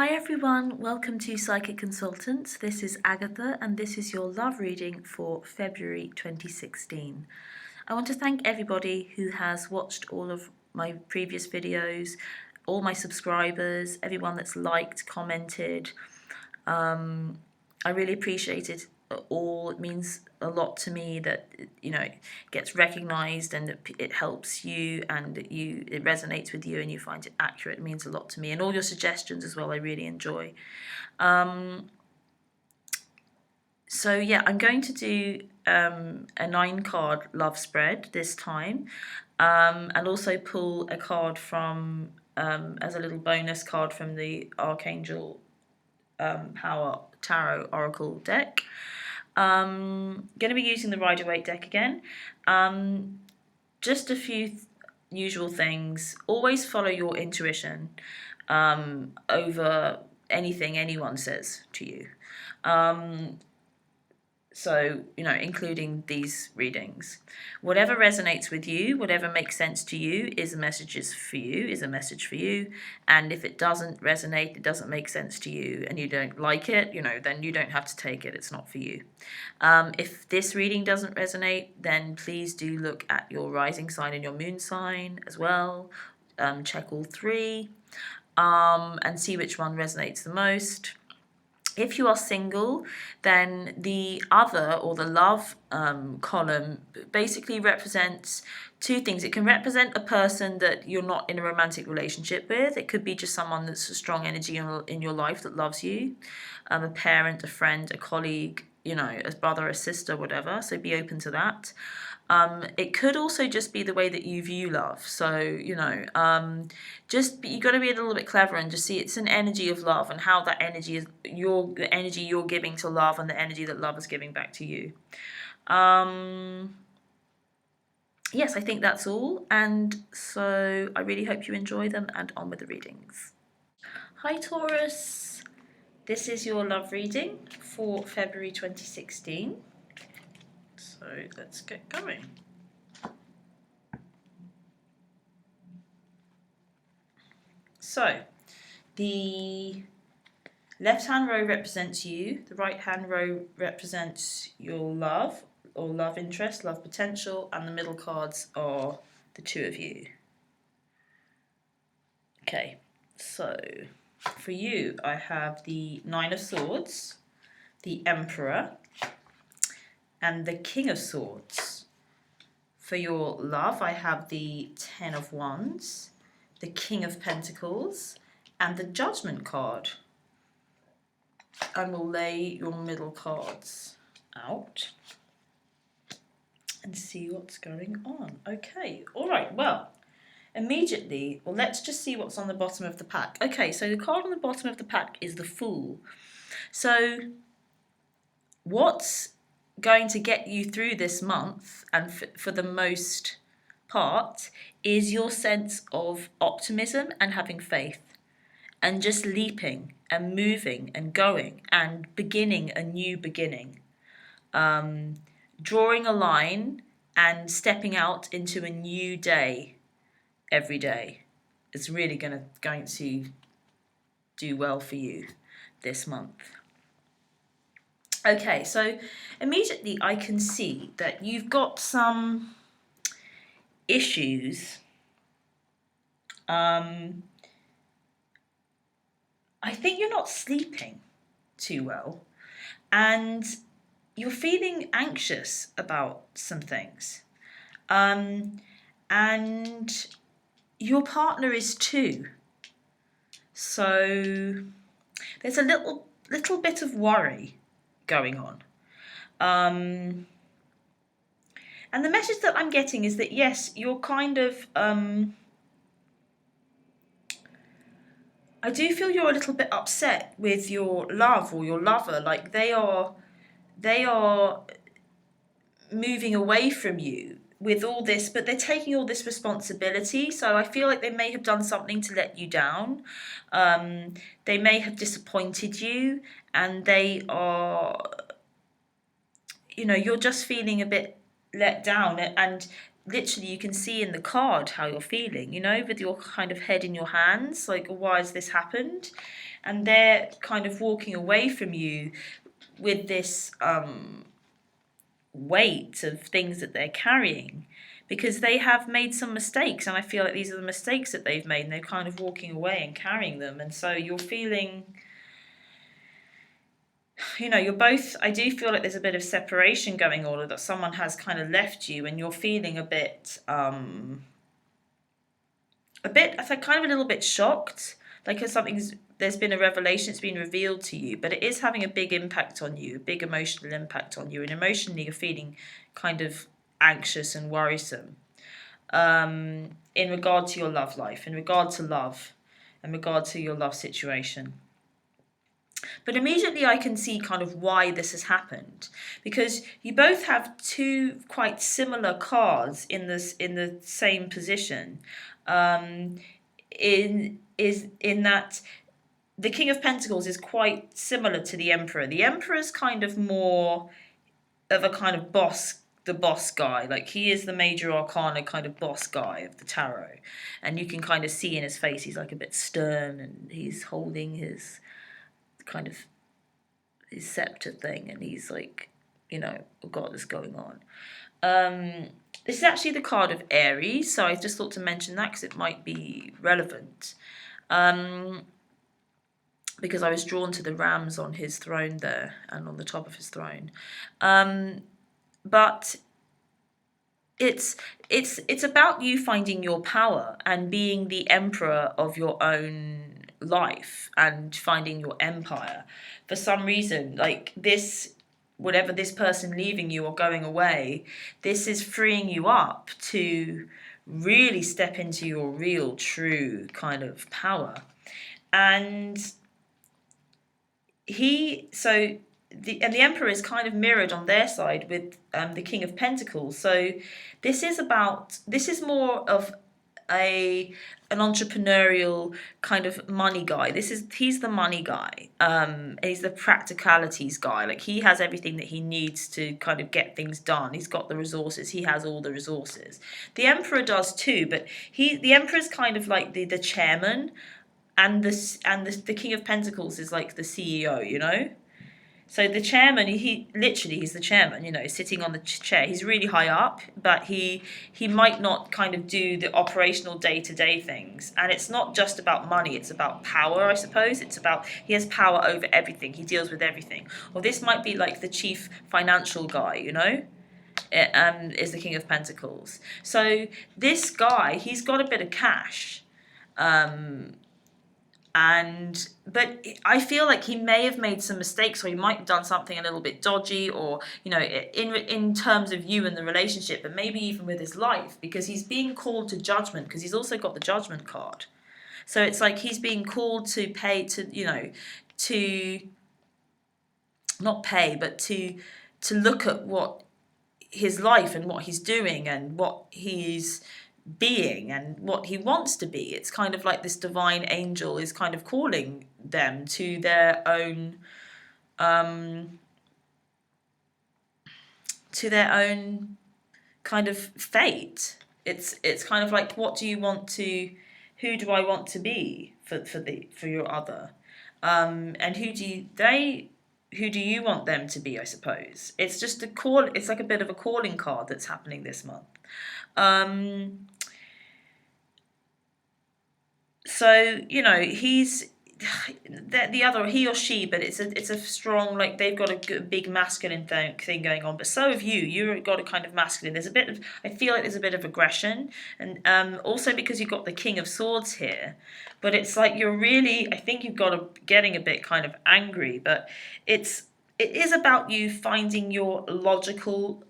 Hi everyone, welcome to Psychic Consultants. This is Agatha and this is your love reading for February 2016. I want to thank everybody who has watched all of my previous videos, all my subscribers, everyone that's liked, commented. I really appreciate it all. It means a lot to me that it gets recognized and that it helps you and that it resonates with you and you find it accurate. It means a lot to me, and all your suggestions as well I really enjoy. So yeah, I'm going to do a 9-card love spread this time, and also pull a card from as a little bonus card from the Archangel Power Tarot Oracle deck. Going to be using the Rider-Waite deck again. Just a few usual things. Always follow your intuition over anything anyone says to you. So, including these readings. Whatever resonates with you, whatever makes sense to you is a message for you. And if it doesn't resonate, it doesn't make sense to you, and you don't like it, then you don't have to take it. It's not for you. If this reading doesn't resonate, then please do look at your rising sign and your moon sign as well. Check all three and see which one resonates the most. If you are single, then the other or the love column basically represents two things. It can represent a person that you're not in a romantic relationship with. It could be just someone that's a strong energy in your life that loves you, a parent, a friend, a colleague, a brother, a sister, whatever. So be open to that. It could also just be the way that you view love. So, you got to be a little bit clever and just see it's an energy of love and how that energy is the energy you're giving to love and the energy that love is giving back to you. Yes, I think that's all. And so I really hope you enjoy them, and on with the readings. Hi Taurus. This is your love reading for February 2016. So let's get going. So the left-hand row represents you, the right-hand row represents your love or love interest, love potential, and the middle cards are the two of you. Okay, so for you, I have the 9 of Swords, the Emperor, and the King of Swords. For your love, I have the 10 of Wands, the King of Pentacles, and the Judgment card. And we'll lay your middle cards out and see what's going on. Okay, all right, well, let's just see what's on the bottom of the pack. Okay, so the card on the bottom of the pack is the Fool. So what's going to get you through this month, and for the most part, is your sense of optimism and having faith and just leaping and moving and going and beginning a new beginning. Drawing a line and stepping out into a new day every day is really going to do well for you this month. Okay, so immediately I can see that you've got some issues. I think you're not sleeping too well, and you're feeling anxious about some things. And your partner is too. So there's a little bit of worry going on. And the message that I'm getting is that, yes, you're kind of... I do feel you're a little bit upset with your love or your lover. Like they are moving away from you with all this, but they're taking all this responsibility. So I feel like they may have done something to let you down. They may have disappointed you, and they are, you're just feeling a bit let down. And literally you can see in the card how you're feeling, with your kind of head in your hands, like, why has this happened? and they're kind of walking away from you with this weight of things that they're carrying, because they have made some mistakes, and I feel like these are the mistakes that they've made, and they're kind of walking away and carrying them. And so you're feeling, you're both, I do feel like there's a bit of separation going on, or that someone has kind of left you, and you're feeling a bit, I think kind of a little bit shocked, like there's been a revelation, it's been revealed to you, but it is having a big impact on you, a big emotional impact on you, and emotionally you're feeling kind of anxious and worrisome, in regard to your love life, in regard to love, in regard to your love situation. But immediately I can see kind of why this has happened, because you both have two quite similar cards in the same position. In that the King of Pentacles is quite similar to the Emperor. The Emperor is kind of more of a kind of the boss guy. Like, he is the major arcana kind of boss guy of the tarot. And you can kind of see in his face, he's like a bit stern, and he's holding his kind of his scepter thing, and he's like, oh God, what's going on? This is actually the card of Aries, so I just thought to mention that because it might be relevant. Because I was drawn to the rams on his throne there, and on the top of his throne. But it's about you finding your power and being the emperor of your own life and finding your empire. For some reason, like this, whatever this person leaving you or going away, this is freeing you up to really step into your real, true kind of power. And the Emperor is kind of mirrored on their side with the King of Pentacles. So this is more of an entrepreneurial kind of money guy. He's the money guy. He's the practicalities guy. Like, he has everything that he needs to kind of get things done. He's got the resources. He has all the resources. The Emperor does too, but the Emperor is kind of like the chairman, and the King of Pentacles is like the CEO. So the chairman, he's the chairman, sitting on the chair. He's really high up, but he might not kind of do the operational day-to-day things. And it's not just about money, it's about power, I suppose. It's about, he has power over everything. He deals with everything. Or this might be like the chief financial guy, is the King of Pentacles. So this guy, he's got a bit of cash. But I feel like he may have made some mistakes, or he might have done something a little bit dodgy, or in terms of you and the relationship, but maybe even with his life, because he's being called to judgment, because he's also got the Judgment card. So it's like he's being called to pay, to not pay, but to look at what his life and what he's doing and what he's being and what he wants to be. It's kind of like this divine angel is kind of calling them to their own kind of fate. It's kind of like, who do I want to be for your other, and who do you want them to be, I suppose. It's just it's like a bit of a calling card that's happening this month. So he's the other, he or she, but it's a strong, like, they've got a big masculine thing going on, but so have you've got a kind of masculine. I feel like there's a bit of aggression, and also because you've got the King of Swords here, but it's like I think you've got getting a bit kind of angry, but it is about you finding your logical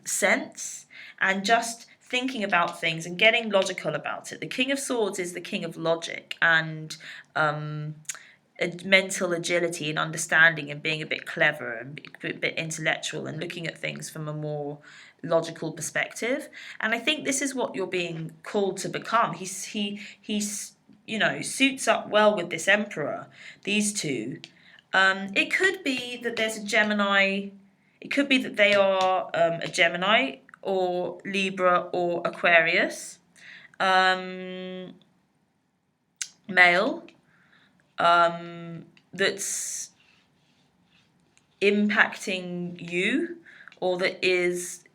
sense and just thinking about things and getting logical about it. The King of Swords is the king of logic and mental agility and understanding and being a bit clever and a bit intellectual and looking at things from a more logical perspective. And I think this is what you're being called to become. He suits up well with this Emperor, these two. It could be that there's a Gemini. It could be that they are a Gemini or Libra or Aquarius, male. that's impacting you, or that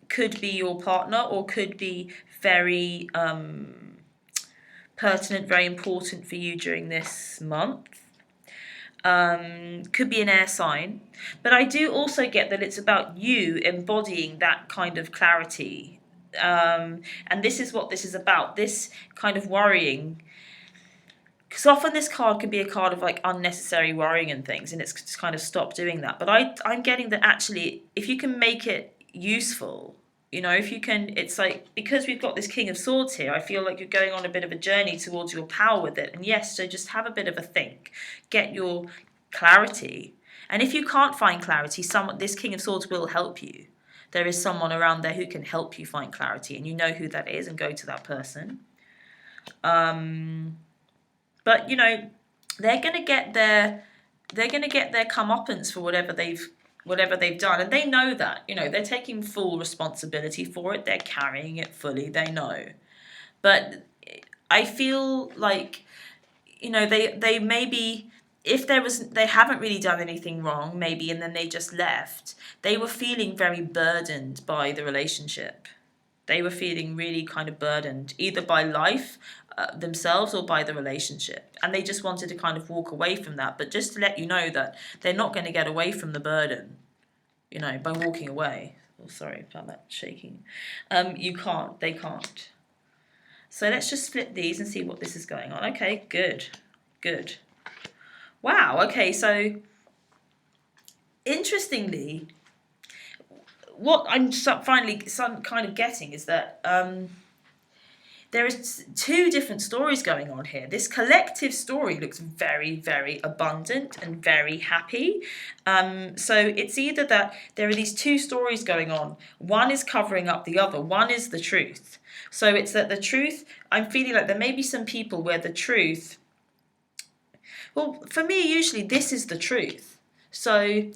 could be your partner, or could be very pertinent, very important for you during this month. Could be an air sign, but I do also get that it's about you embodying that kind of clarity, and this is what this is about, this kind of worrying, because often this card can be a card of like unnecessary worrying and things, and it's just kind of stop doing that. But I'm getting that actually, if you can make it useful, if you can, it's like, because we've got this King of Swords here, I feel like you're going on a bit of a journey towards your power with it. And yes, so just have a bit of a think, get your clarity. And if you can't find clarity, this King of Swords will help you. There is someone around there who can help you find clarity, and you know who that is, and go to that person. But they're gonna get their comeuppance for whatever they've done, and they know that. They're taking full responsibility for it. They're carrying it fully. They know, but I feel like they maybe, if they haven't really done anything wrong, maybe, and then they just left. They were feeling very burdened by the relationship. They were feeling really kind of burdened, either by life themselves or by the relationship. And they just wanted to kind of walk away from that. But just to let you know that they're not going to get away from the burden, by walking away. Oh, sorry about that shaking. They can't. So let's just flip these and see what this is going on. Okay, good. Wow, okay, so interestingly, what I'm finally kind of getting is that there is two different stories going on here. This collective story looks very, very abundant and very happy. So it's either that there are these two stories going on. One is covering up the other. One is the truth. So it's that the truth, I'm feeling like there may be some people where the truth, well, for me, usually this is the truth. So,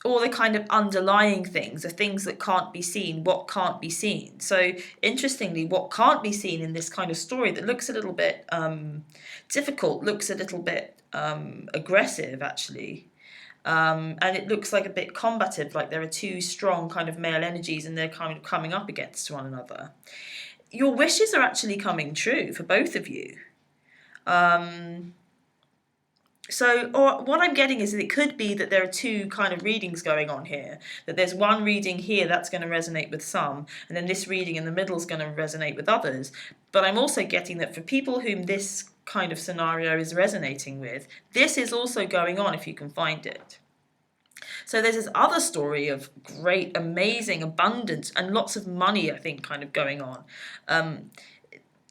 all the kind of underlying things are things that can't be seen, what can't be seen. So interestingly, what can't be seen in this kind of story that looks a little bit difficult, looks a little bit aggressive actually. And it looks like a bit combative, like there are two strong kind of male energies and they're kind of coming up against one another. Your wishes are actually coming true for both of you. So, or what I'm getting is that it could be that there are two kind of readings going on here. That there's one reading here that's going to resonate with some, and then this reading in the middle is going to resonate with others. But I'm also getting that for people whom this kind of scenario is resonating with, this is also going on if you can find it. So there's this other story of great, amazing abundance and lots of money, I think, kind of going on.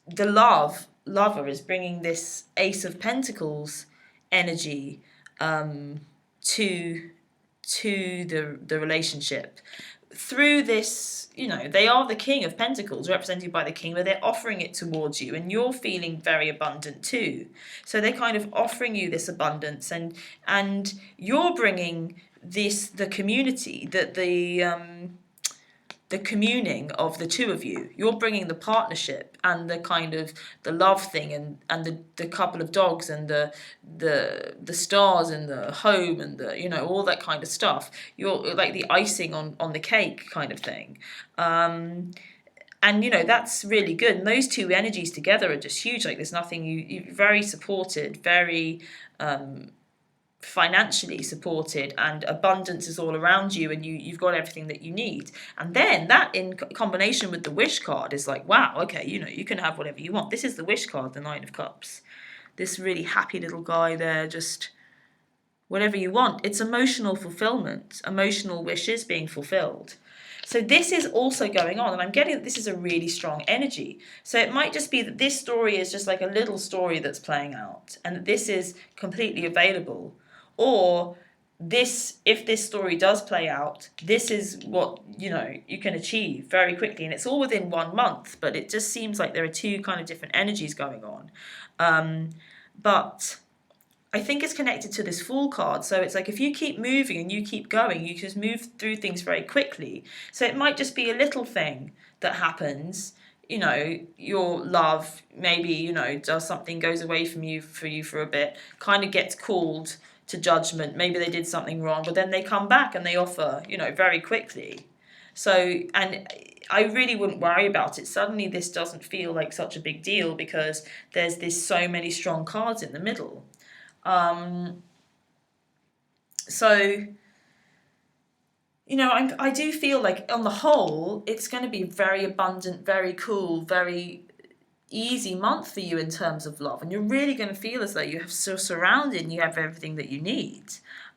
The lover is bringing this Ace of Pentacles energy to the relationship through this. They are the King of Pentacles represented by the King, but they're offering it towards you and you're feeling very abundant too. So they're kind of offering you this abundance, and you're bringing the community, the communing of the two of you. You're bringing the partnership and the kind of the love thing and the couple of dogs and the stars and the home and the all that kind of stuff. You're like the icing on the cake kind of thing. And that's really good. And those two energies together are just huge. Like there's nothing, you're very supported, very financially supported, and abundance is all around you, and you've got everything that you need. And then that in combination with the wish card is like, wow, okay, you can have whatever you want. This is the wish card, the Nine of Cups. This really happy little guy there, just whatever you want. It's emotional fulfillment, emotional wishes being fulfilled. So this is also going on, and I'm getting that this is a really strong energy. So it might just be that this story is just like a little story that's playing out, and that this is completely available. Or if this story does play out, this is what you can achieve very quickly, and it's all within 1 month. But it just seems like there are two kind of different energies going on. But I think it's connected to this Fool card. So it's like if you keep moving and you keep going, you just move through things very quickly. So it might just be a little thing that happens, you know, your love maybe, you know, does something, goes away from you for a bit, kind of gets called to judgment. Maybe they did something wrong, but then they come back and they offer, you know, very quickly. So, and I really wouldn't worry about it. Suddenly this doesn't feel like such a big deal because there's so many strong cards in the middle. So, you know, I do feel like on the whole, it's going to be very abundant, very cool, very easy month for you in terms of love. And you're really going to feel as though you have so surrounded and you have everything that you need.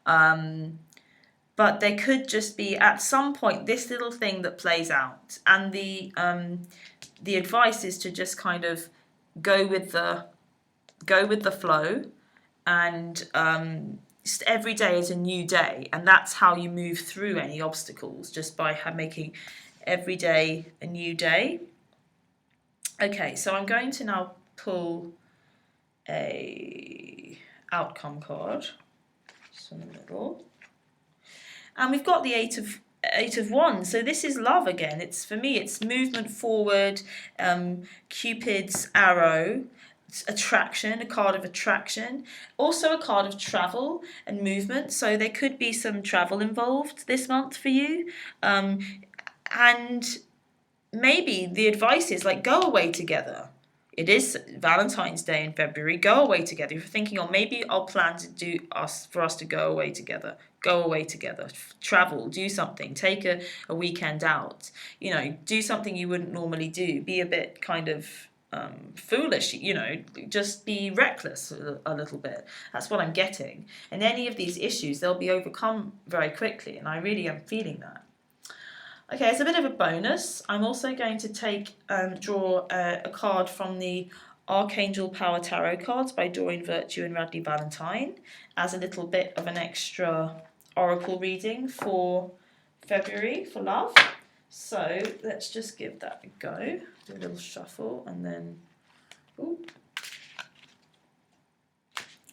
But there could just be at some point this little thing that plays out. And the advice is to just kind of go with the flow, and every day is a new day, and that's how you move through any obstacles, just by making every day a new day. Okay, so I'm going to now pull a outcome card, just in the middle, and we've got the Eight of Wands. So this is love again. It's, for me, it's movement forward, Cupid's arrow, attraction, a card of attraction, also a card of travel and movement. So there could be some travel involved this month for you, and maybe the advice is like, go away together. It is Valentine's Day in February. Go away together. If you're thinking, oh, maybe I'll plan to for us to go away together. Go away together. Travel. Do something. Take a weekend out. You know, do something you wouldn't normally do. Be a bit kind of foolish. You know, just be reckless a little bit. That's what I'm getting. And any of these issues, they'll be overcome very quickly. And I really am feeling that. Okay, as a bit of a bonus, I'm also going to draw a card from the Archangel Power Tarot cards by Doreen Virtue and Radley Valentine as a little bit of an extra oracle reading for February for love. So let's just give that a go. Do a little shuffle and then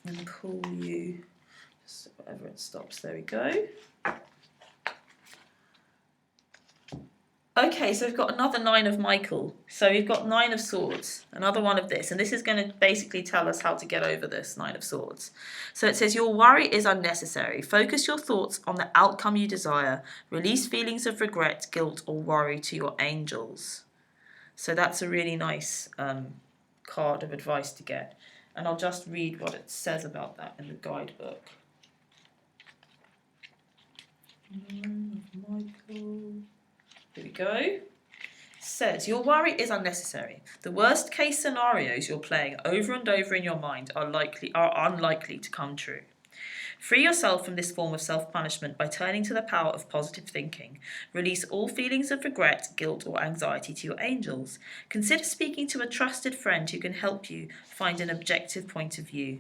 and pull you, just whatever it stops. There we go. Okay, so we've got another Nine of Michael. So we've got Nine of Swords, another one of this. And this is going to basically tell us how to get over this Nine of Swords. So it says, your worry is unnecessary. Focus your thoughts on the outcome you desire. Release feelings of regret, guilt, or worry to your angels. So that's a really nice card of advice to get. And I'll just read what it says about that in the guidebook. Nine of Michael. Here we go. It says, your worry is unnecessary. The worst case scenarios you're playing over and over in your mind are unlikely to come true. Free yourself from this form of self-punishment by turning to the power of positive thinking. Release all feelings of regret, guilt, or anxiety to your angels. Consider speaking to a trusted friend who can help you find an objective point of view.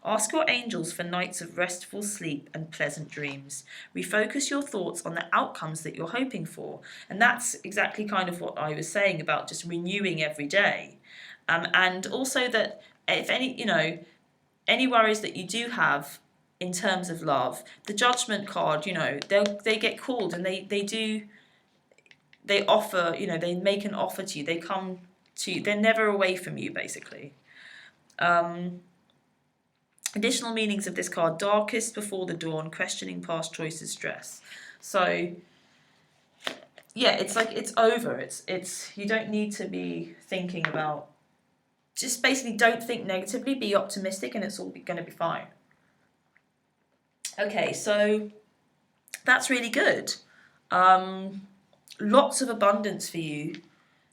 Ask your angels for nights of restful sleep and pleasant dreams. Refocus your thoughts on the outcomes that you're hoping for. And that's exactly kind of what I was saying about just renewing every day. And also that if any worries that you do have in terms of love, the Judgment card, they get called and they offer, they make an offer to you. They come to you. They're never away from you, basically. Additional meanings of this card: darkest before the dawn, questioning past choices, stress. So yeah, it's like it's over. It's you don't need to be thinking about. Just basically don't think negatively. Be optimistic, and it's all going to be fine. Okay, so that's really good. Lots of abundance for you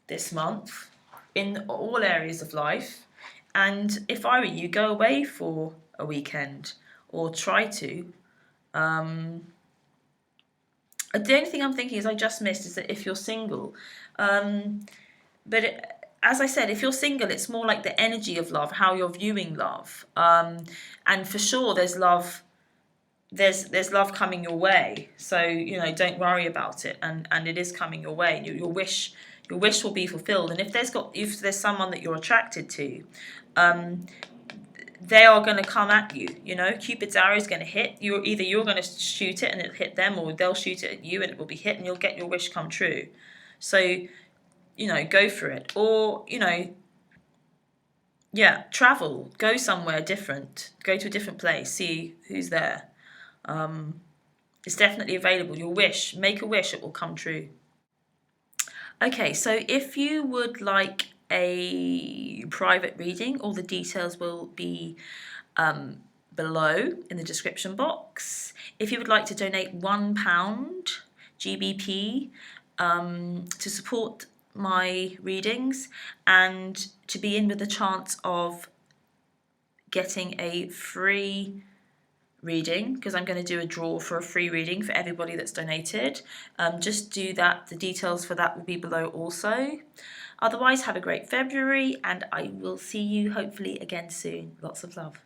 this month in all areas of life. And if I were you, go away for a weekend or try to. The only thing I'm thinking is I just missed is that if you're single, as I said, if you're single, it's more like the energy of love, how you're viewing love. And for sure, there's love. There's love coming your way. So don't worry about it, and it is coming your way. Your wish will be fulfilled. And if there's someone that you're attracted to, they are going to come at you. Cupid's arrow is going to hit you. Either you're going to shoot it and it'll hit them, or they'll shoot it at you and it will be hit, and you'll get your wish come true. So go for it. Or, yeah, travel, go somewhere different, go to a different place, see who's there. It's definitely available. Your wish, make a wish, it will come true. Okay, so if you would like a private reading, all the details will be below in the description box. If you would like to donate £1 GBP to support my readings and to be in with a chance of getting a free reading, because I'm going to do a draw for a free reading for everybody that's donated, just do that. The details for that will be below also. Otherwise, have a great February, and I will see you hopefully again soon. Lots of love.